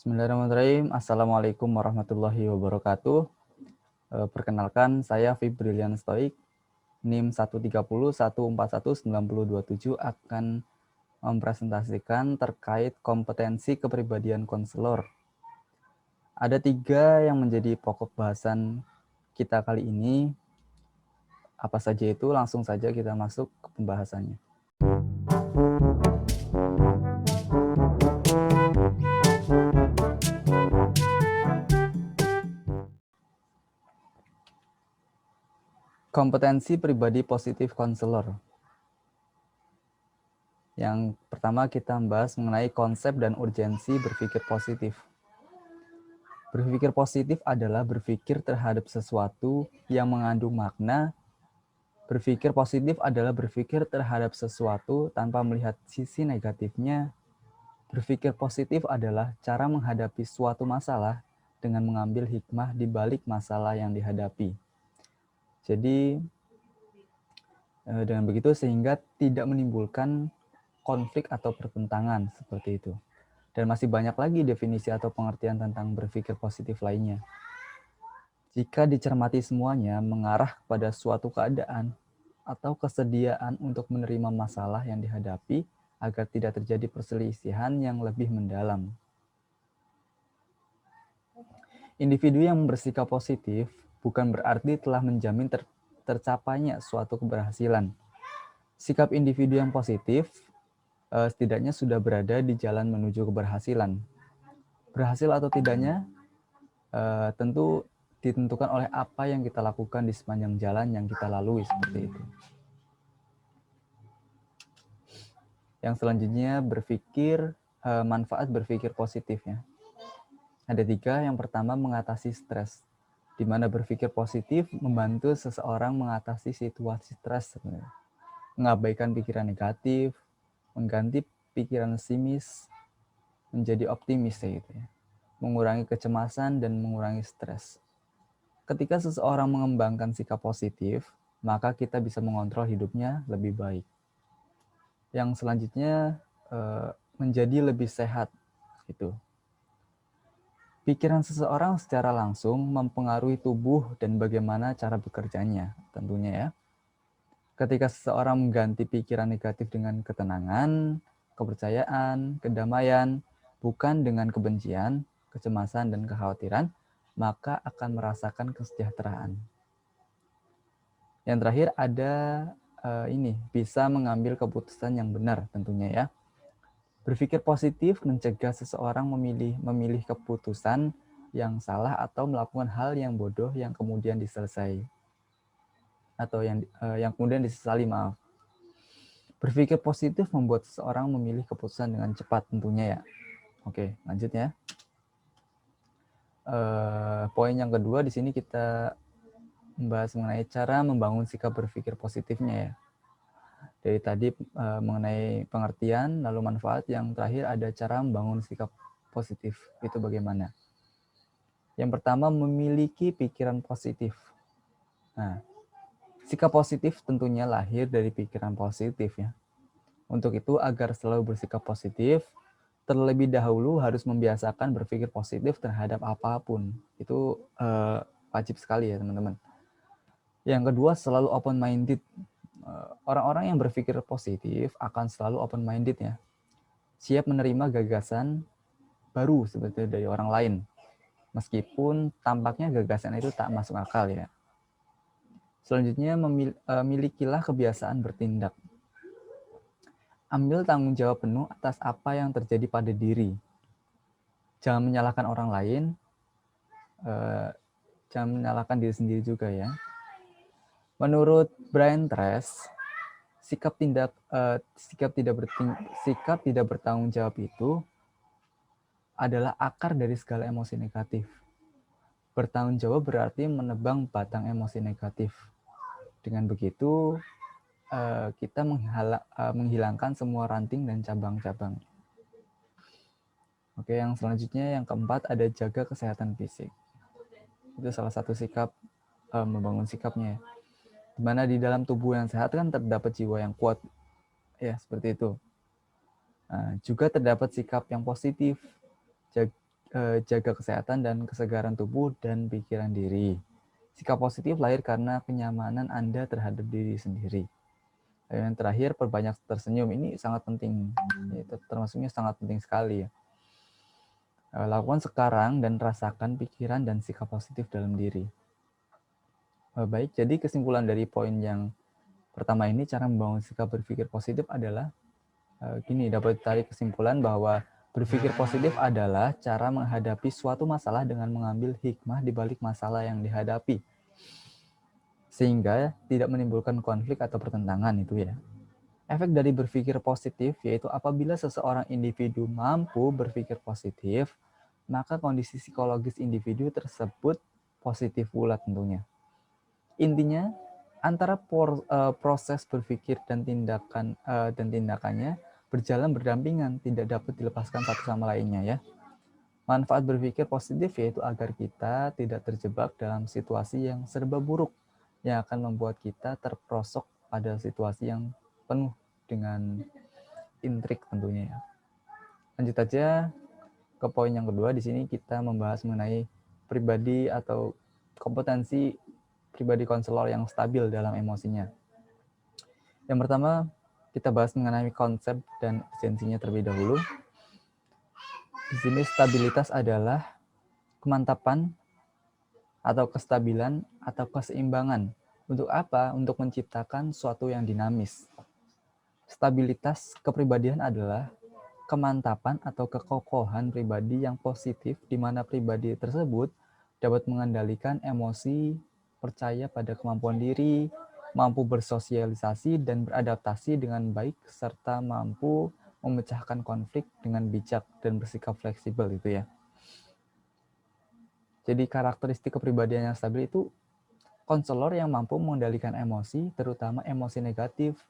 Bismillahirrahmanirrahim. Assalamualaikum warahmatullahi wabarakatuh. Perkenalkan, saya Fibrilian Stoik, NIM 130141927 akan mempresentasikan terkait kompetensi kepribadian konselor. Ada 3 yang menjadi pokok bahasan kita kali ini. Apa saja itu? Langsung saja kita masuk ke pembahasannya. Kompetensi pribadi positif konselor. Yang pertama kita membahas mengenai konsep dan urgensi berpikir positif. Berpikir positif adalah berpikir terhadap sesuatu yang mengandung makna. Berpikir positif adalah berpikir terhadap sesuatu tanpa melihat sisi negatifnya. Berpikir positif adalah cara menghadapi suatu masalah dengan mengambil hikmah di balik masalah yang dihadapi. Jadi, dengan begitu sehingga tidak menimbulkan konflik atau pertentangan seperti itu. Dan masih banyak lagi definisi atau pengertian tentang berpikir positif lainnya. Jika dicermati semuanya mengarah kepada suatu keadaan atau kesediaan untuk menerima masalah yang dihadapi agar tidak terjadi perselisihan yang lebih mendalam. Individu yang bersikap positif bukan berarti telah menjamin tercapainya suatu keberhasilan. Sikap individu yang positif setidaknya sudah berada di jalan menuju keberhasilan. Berhasil atau tidaknya tentu ditentukan oleh apa yang kita lakukan di sepanjang jalan yang kita lalui seperti itu. Yang selanjutnya manfaat berpikir positifnya. Ada 3. Yang pertama mengatasi stres, di mana berpikir positif membantu seseorang mengatasi situasi stres, mengabaikan pikiran negatif, mengganti pikiran pesimis menjadi optimis gitu ya. Mengurangi kecemasan dan mengurangi stres. Ketika seseorang mengembangkan sikap positif, maka kita bisa mengontrol hidupnya lebih baik. Yang selanjutnya menjadi lebih sehat gitu. Pikiran seseorang secara langsung mempengaruhi tubuh dan bagaimana cara bekerjanya, tentunya ya. Ketika seseorang mengganti pikiran negatif dengan ketenangan, kepercayaan, kedamaian, bukan dengan kebencian, kecemasan, dan kekhawatiran, maka akan merasakan kesejahteraan. Yang terakhir ada bisa mengambil keputusan yang benar tentunya ya. Berpikir positif mencegah seseorang memilih keputusan yang salah atau melakukan hal yang bodoh yang kemudian disesali, maaf. Berpikir positif membuat seseorang memilih keputusan dengan cepat tentunya ya. Oke, lanjut ya. Poin yang kedua di sini kita membahas mengenai cara membangun sikap berpikir positifnya ya. Dari tadi mengenai pengertian, lalu manfaat, yang terakhir ada cara membangun sikap positif. Itu bagaimana? Yang pertama, memiliki pikiran positif. Nah, sikap positif tentunya lahir dari pikiran positif ya. Untuk itu, agar selalu bersikap positif, terlebih dahulu harus membiasakan berpikir positif terhadap apapun. Itu wajib sekali ya teman-teman. Yang kedua, selalu open-minded. Orang-orang yang berpikir positif akan selalu open-minded ya. Siap menerima gagasan baru seperti dari orang lain. Meskipun tampaknya gagasan itu tak masuk akal ya. Selanjutnya, milikilah kebiasaan bertindak. Ambil tanggung jawab penuh atas apa yang terjadi pada diri. Jangan menyalahkan orang lain, jangan menyalahkan diri sendiri juga ya. Menurut Brian Tracy, sikap tidak bertanggung jawab itu adalah akar dari segala emosi negatif. Bertanggung jawab berarti menebang batang emosi negatif. Dengan begitu, kita menghilangkan semua ranting dan cabang-cabang. Oke, yang selanjutnya, yang keempat, ada jaga kesehatan fisik. Itu salah satu sikap membangun sikapnya. Di mana di dalam tubuh yang sehat kan terdapat jiwa yang kuat, ya seperti itu. Juga terdapat sikap yang positif. jaga kesehatan dan kesegaran tubuh dan pikiran diri. Sikap positif lahir karena kenyamanan Anda terhadap diri sendiri. Yang terakhir, perbanyak tersenyum. Ini sangat penting. Itu termasuknya sangat penting sekali ya. Lakukan sekarang dan rasakan pikiran dan sikap positif dalam diri. Baik, jadi kesimpulan dari poin yang pertama ini, cara membangun sikap berpikir positif adalah gini, dapat ditarik kesimpulan bahwa berpikir positif adalah cara menghadapi suatu masalah dengan mengambil hikmah di balik masalah yang dihadapi, sehingga tidak menimbulkan konflik atau pertentangan itu ya. Efek dari berpikir positif yaitu apabila seseorang individu mampu berpikir positif, maka kondisi psikologis individu tersebut positif pula tentunya. Intinya, antara proses berpikir dan tindakannya berjalan berdampingan, tidak dapat dilepaskan satu sama lainnya ya. Manfaat berpikir positif yaitu agar kita tidak terjebak dalam situasi yang serba buruk yang akan membuat kita terperosok pada situasi yang penuh dengan intrik tentunya ya. Lanjut aja ke poin yang kedua. Di sini kita membahas mengenai pribadi atau kompetensi pribadi konselor yang stabil dalam emosinya. Yang pertama, kita bahas mengenai konsep dan esensinya terlebih dahulu. Di sini stabilitas adalah kemantapan atau kestabilan atau keseimbangan. Untuk apa? Untuk menciptakan suatu yang dinamis. Stabilitas kepribadian adalah kemantapan atau kekokohan pribadi yang positif, di mana pribadi tersebut dapat mengendalikan emosi, percaya pada kemampuan diri, mampu bersosialisasi dan beradaptasi dengan baik, serta mampu memecahkan konflik dengan bijak dan bersikap fleksibel itu ya. Jadi karakteristik kepribadian yang stabil itu konselor yang mampu mengendalikan emosi, terutama emosi negatif,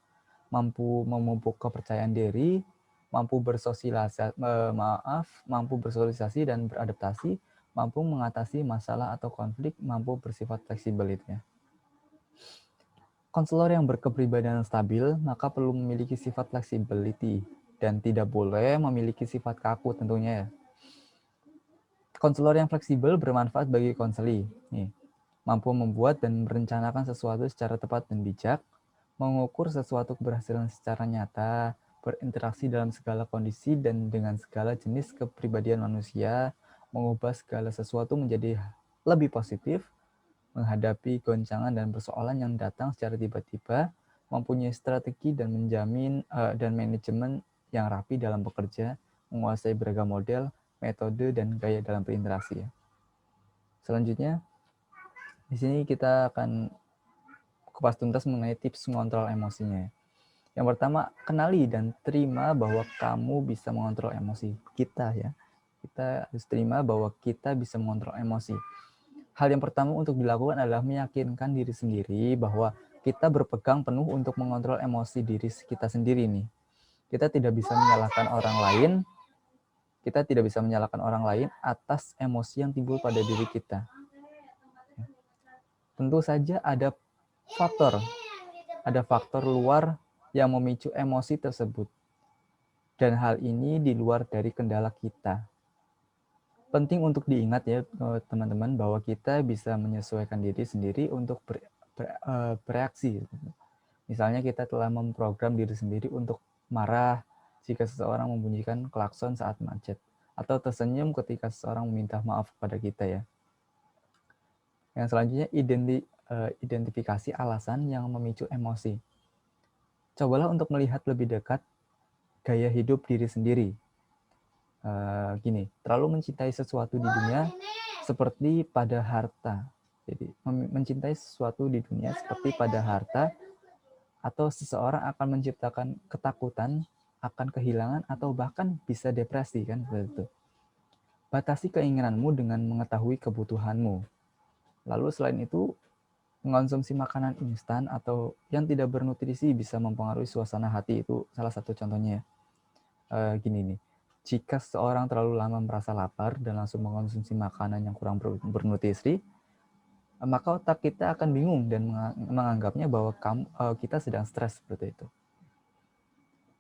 mampu memupuk kepercayaan diri, mampu bersosialisasi dan beradaptasi, mampu mengatasi masalah atau konflik, mampu bersifat fleksibel itu ya. Konselor yang berkepribadian stabil maka perlu memiliki sifat flexibility dan tidak boleh memiliki sifat kaku tentunya ya. Konselor yang fleksibel bermanfaat bagi konseli. Nih, mampu membuat dan merencanakan sesuatu secara tepat dan bijak, mengukur sesuatu keberhasilan secara nyata, berinteraksi dalam segala kondisi dan dengan segala jenis kepribadian manusia, mengubah segala sesuatu menjadi lebih positif, menghadapi goncangan dan persoalan yang datang secara tiba-tiba, mempunyai strategi dan dan manajemen yang rapi dalam bekerja, menguasai beragam model, metode, dan gaya dalam berinteraksi. Selanjutnya, di sini kita akan kupas tuntas mengenai tips mengontrol emosinya. Yang pertama, kenali dan terima bahwa kamu bisa mengontrol emosi kita ya. Kita harus terima bahwa kita bisa mengontrol emosi. Hal yang pertama untuk dilakukan adalah meyakinkan diri sendiri bahwa kita berpegang penuh untuk mengontrol emosi diri kita sendiri nih. Kita tidak bisa menyalahkan orang lain. Kita tidak bisa menyalahkan orang lain atas emosi yang timbul pada diri kita. Tentu saja ada faktor luar yang memicu emosi tersebut. Dan hal ini di luar dari kendala kita. Penting untuk diingat ya teman-teman bahwa kita bisa menyesuaikan diri sendiri untuk bereaksi. Misalnya kita telah memprogram diri sendiri untuk marah jika seseorang membunyikan klakson saat macet, atau tersenyum ketika seseorang meminta maaf kepada kita ya. Yang selanjutnya, identifikasi alasan yang memicu emosi. Cobalah untuk melihat lebih dekat gaya hidup diri sendiri. Gini, terlalu mencintai sesuatu di dunia seperti pada harta. Jadi, mencintai sesuatu di dunia seperti pada harta, atau seseorang akan menciptakan ketakutan akan kehilangan atau bahkan bisa depresi kan seperti itu. Batasi keinginanmu dengan mengetahui kebutuhanmu. Lalu selain itu, mengonsumsi makanan instan atau yang tidak bernutrisi bisa mempengaruhi suasana hati, itu salah satu contohnya. Gini nih, jika seseorang terlalu lama merasa lapar dan langsung mengonsumsi makanan yang kurang bernutrisi, maka otak kita akan bingung dan menganggapnya bahwa kita sedang stres seperti itu.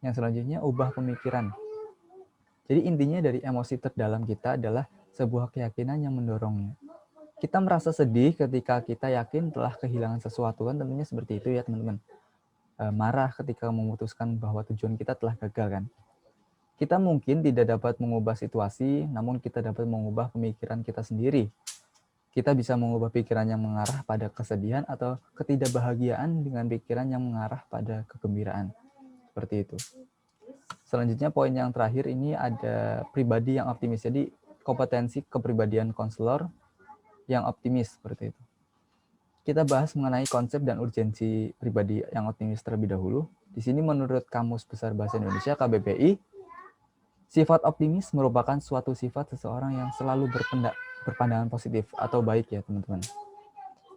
Yang selanjutnya, ubah pemikiran. Jadi intinya dari emosi terdalam kita adalah sebuah keyakinan yang mendorongnya. Kita merasa sedih ketika kita yakin telah kehilangan sesuatu, kan tentunya seperti itu ya teman-teman. Marah ketika memutuskan bahwa tujuan kita telah gagal kan. Kita mungkin tidak dapat mengubah situasi, namun kita dapat mengubah pemikiran kita sendiri. Kita bisa mengubah pikiran yang mengarah pada kesedihan atau ketidakbahagiaan dengan pikiran yang mengarah pada kegembiraan. Seperti itu. Selanjutnya poin yang terakhir ini ada pribadi yang optimis. Jadi kompetensi kepribadian konselor yang optimis seperti itu. Kita bahas mengenai konsep dan urgensi pribadi yang optimis terlebih dahulu. Di sini menurut Kamus Besar Bahasa Indonesia KBBI, sifat optimis merupakan suatu sifat seseorang yang selalu berpandangan positif atau baik ya teman-teman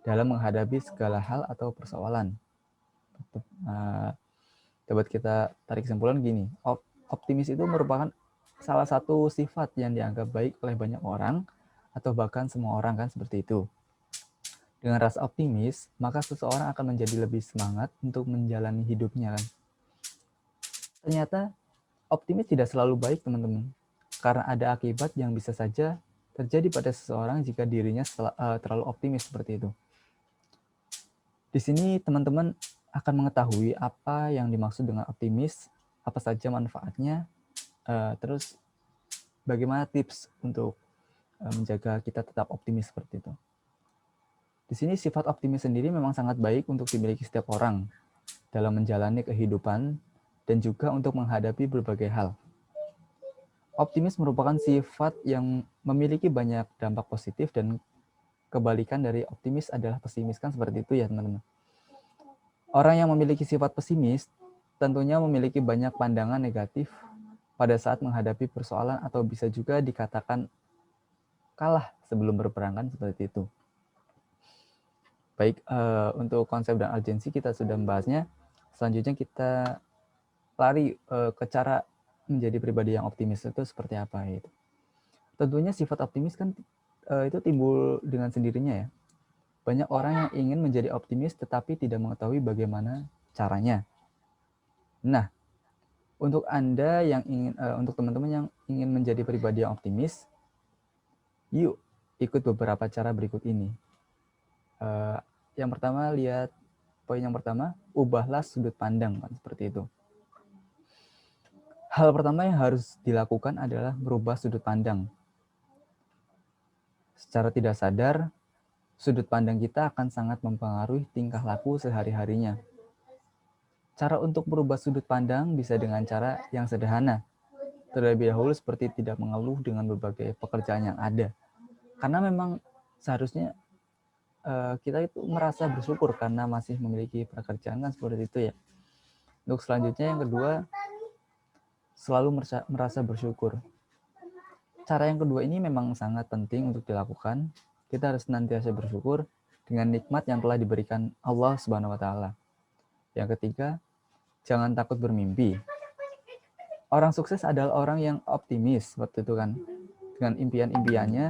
dalam menghadapi segala hal atau persoalan. Dapat kita tarik kesimpulan gini, optimis itu merupakan salah satu sifat yang dianggap baik oleh banyak orang atau bahkan semua orang kan seperti itu. Dengan rasa optimis, maka seseorang akan menjadi lebih semangat untuk menjalani hidupnya kan. Ternyata optimis tidak selalu baik teman-teman, karena ada akibat yang bisa saja terjadi pada seseorang jika dirinya terlalu optimis seperti itu. Di sini teman-teman akan mengetahui apa yang dimaksud dengan optimis, apa saja manfaatnya, terus bagaimana tips untuk menjaga kita tetap optimis seperti itu. Di sini sifat optimis sendiri memang sangat baik untuk dimiliki setiap orang dalam menjalani kehidupan dan juga untuk menghadapi berbagai hal. Optimis merupakan sifat yang memiliki banyak dampak positif dan kebalikan dari optimis adalah pesimis kan seperti itu ya teman-teman. Orang yang memiliki sifat pesimis tentunya memiliki banyak pandangan negatif pada saat menghadapi persoalan atau bisa juga dikatakan kalah sebelum berperang kan seperti itu. Baik, untuk konsep dan urgensi kita sudah membahasnya. Selanjutnya kita lari ke cara menjadi pribadi yang optimis itu seperti apa itu. Tentunya sifat optimis kan itu timbul dengan sendirinya ya. Banyak orang yang ingin menjadi optimis tetapi tidak mengetahui bagaimana caranya. Nah, untuk Anda yang ingin untuk teman-teman yang ingin menjadi pribadi yang optimis, yuk ikut beberapa cara berikut ini. Yang pertama, lihat poin yang pertama, ubahlah sudut pandang kan seperti itu. Hal pertama yang harus dilakukan adalah merubah sudut pandang. Secara tidak sadar, sudut pandang kita akan sangat mempengaruhi tingkah laku sehari-harinya. Cara untuk merubah sudut pandang bisa dengan cara yang sederhana. Terlebih dahulu seperti tidak mengeluh dengan berbagai pekerjaan yang ada. Karena memang seharusnya kita itu merasa bersyukur karena masih memiliki pekerjaan kan seperti itu ya. Untuk selanjutnya yang kedua, selalu merasa bersyukur. Cara yang kedua ini memang sangat penting untuk dilakukan. Kita harus senantiasa bersyukur dengan nikmat yang telah diberikan Allah Subhanahu wa taala. Yang ketiga, jangan takut bermimpi. Orang sukses adalah orang yang optimis waktu itu kan, dengan impian-impiannya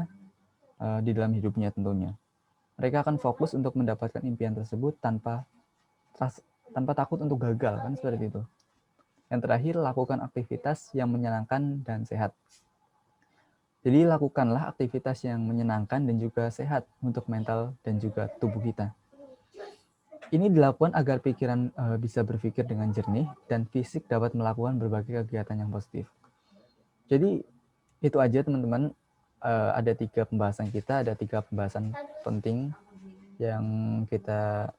di dalam hidupnya tentunya. Mereka akan fokus untuk mendapatkan impian tersebut tanpa takut untuk gagal kan seperti itu. Yang terakhir, lakukan aktivitas yang menyenangkan dan sehat. Jadi lakukanlah aktivitas yang menyenangkan dan juga sehat untuk mental dan juga tubuh kita. Ini dilakukan agar pikiran bisa berpikir dengan jernih dan fisik dapat melakukan berbagai kegiatan yang positif. Jadi itu aja teman-teman. Ada 3 pembahasan kita, ada 3 pembahasan penting yang kita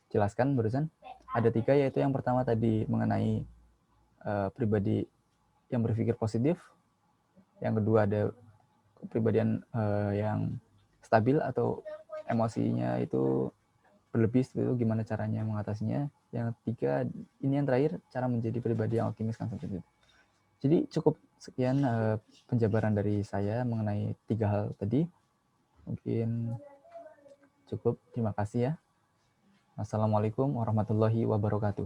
jelaskan barusan. Ada 3, yaitu yang pertama tadi mengenai pribadi yang berpikir positif. Yang kedua ada kepribadian yang stabil atau emosinya itu berlebih, itu gimana caranya mengatasinya. Yang ketiga, ini yang terakhir, cara menjadi pribadi yang optimis kan seperti itu. Jadi cukup sekian penjabaran dari saya mengenai 3 hal tadi. Mungkin cukup, terima kasih ya. Assalamualaikum warahmatullahi wabarakatuh.